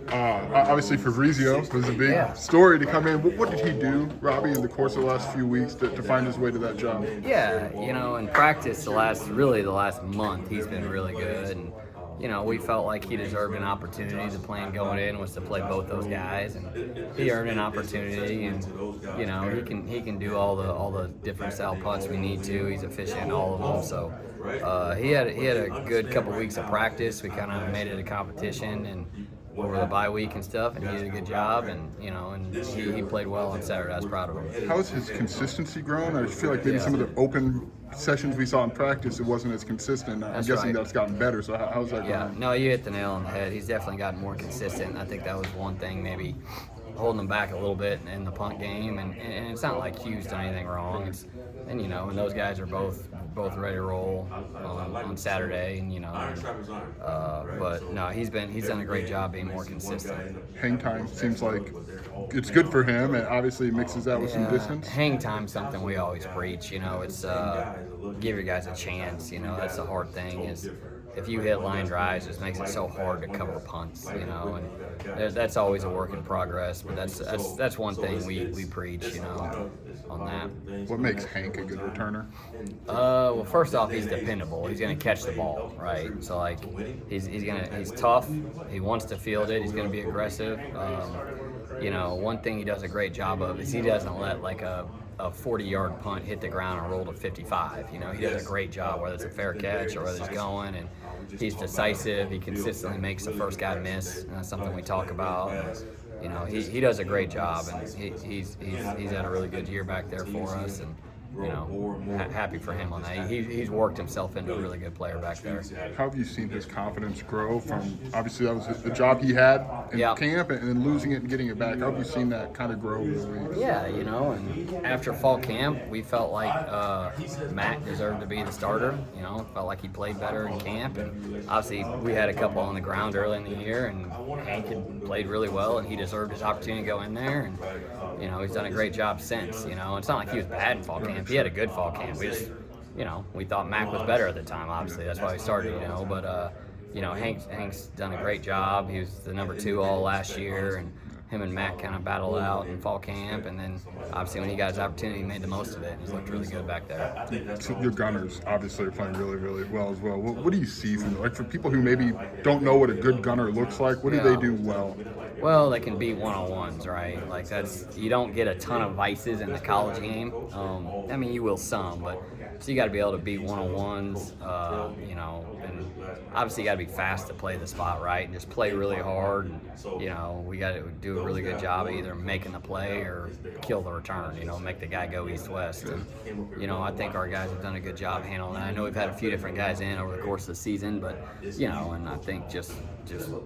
Obviously, Fabrizio was a big story to come in. What did he do, Robbie, in the course of the last few weeks to find his way to that job? Yeah, in practice the last month, he's been really good, and we felt like he deserved an opportunity. The plan going in was to play both those guys, and he earned an opportunity. And he can do all the different style punts we need to. He's efficient in all of them. So he had a good couple weeks of practice. We kind of made it a competition and over the bye week and stuff, and he did a good job, and he played well on Saturday. I was proud of him. How's his consistency grown? I feel like maybe some of the open sessions we saw in practice, it wasn't as consistent. I'm guessing that's gotten better. So how's that going? Yeah, no, you hit the nail on the head. He's definitely gotten more consistent, and I think that was one thing maybe holding him back a little bit in the punt game, and it's not like Hugh's done anything wrong. And those guys are both ready to roll on Saturday, but no, he's done a great job being more consistent. Hang time seems like it's good for him, and obviously mixes that with some distance. Hang time's something we always preach. It's give your guys a chance. That's the hard thing is if you hit line drives, it just makes it so hard to cover punts. And that's always a work in progress. But that's one thing we preach. On that. What makes Hank a good returner? Well, first off, he's dependable. He's going to catch the ball, right? So he's tough. He wants to field it. He's going to be aggressive. One thing he does a great job of is he doesn't let like a 40-yard punt hit the ground and roll to 55. He does a great job, whether it's a fair catch or whether he's going, and he's decisive. He consistently makes the first guy miss, and that's something we talk about. He does a great job, and he's had a really good year back there for us, and happy for him on that. He's worked himself into a really good player back there. How have you seen his confidence grow from, obviously that was the job he had in camp, and then losing it and getting it back? How have you seen that kind of grow over the weeks? Yeah, and after fall camp, we felt like Matt deserved to be the starter. Felt like he played better in camp, and obviously we had a couple on the ground early in the year, and Hank had played really well, and he deserved his opportunity to go in there, and he's done a great job since. It's not like he was bad in fall camp. He had a good fall camp. We just, we thought Mac was better at the time, obviously. That's why we started, But, Hank's done a great job. He was the number 2 all last year, and him and Mac kind of battled out in fall camp. And then, obviously, when he got his opportunity, he made the most of it. He's looked really good back there. So your Gunners, obviously, are playing really, really well as well. What do you see from them? Like, for people who maybe don't know what a good Gunner looks like, what do they do well? Well, they can beat one-on-ones, right? Like you don't get a ton of vices in the college game. You will some, but so you got to be able to beat one-on-ones, and obviously you got to be fast to play the spot right and just play really hard. And, we got to do a really good job of either making the play or kill the return. Make the guy go east-west. And I think our guys have done a good job handling that. I know we've had a few different guys in over the course of the season, but and I think just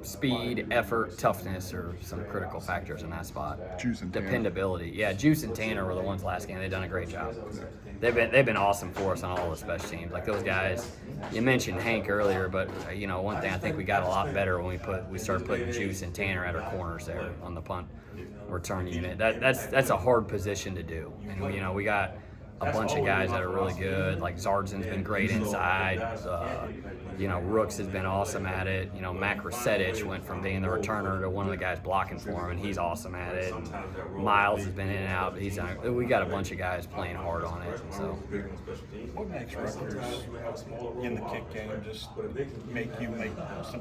speed, effort, toughness are some critical factors in that spot. Juice and dependability. Yeah, Juice and Tanner were the ones last game. They've done a great job. They've been awesome for us on all the special teams. Like those guys, you mentioned Hank earlier, but one thing I think we got a lot better when we started putting Juice and Tanner at our corners there on the punt return unit. That's a hard position to do, and we got a bunch of guys that are really good. Like Zardzen's been great inside. Rooks has been awesome at it. Mac Rasetich went from being the returner to one of the guys blocking for him, and he's awesome at it. And Miles has been in and out, but we got a bunch of guys playing hard on it. So. What makes Rutgers in the kick game just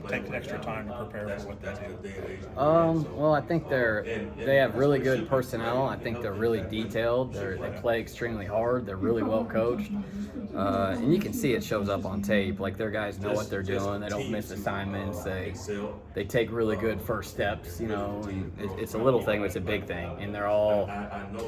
take extra time to prepare for what they do? Well, I think they have really good personnel. I think they're really detailed. They play extremely hard. They're really well coached, and you can see it shows up on tape. Like their guys know what they're doing. They don't miss assignments. They take really good first steps. And it's a little thing, but it's a big thing. And they're all,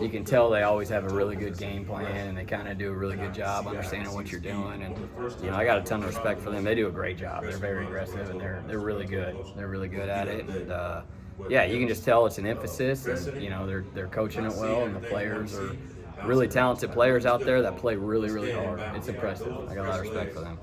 you can tell they always have a really good game plan, and they kind of do a really good job understanding what you're doing. And I got a ton of respect for them. They do a great job. They're very aggressive, and they're really good. They're really good at it. And you can just tell it's an emphasis. And they're coaching it well, and the players are really talented players out there that play really, really hard. It's impressive. I got a lot of respect for them.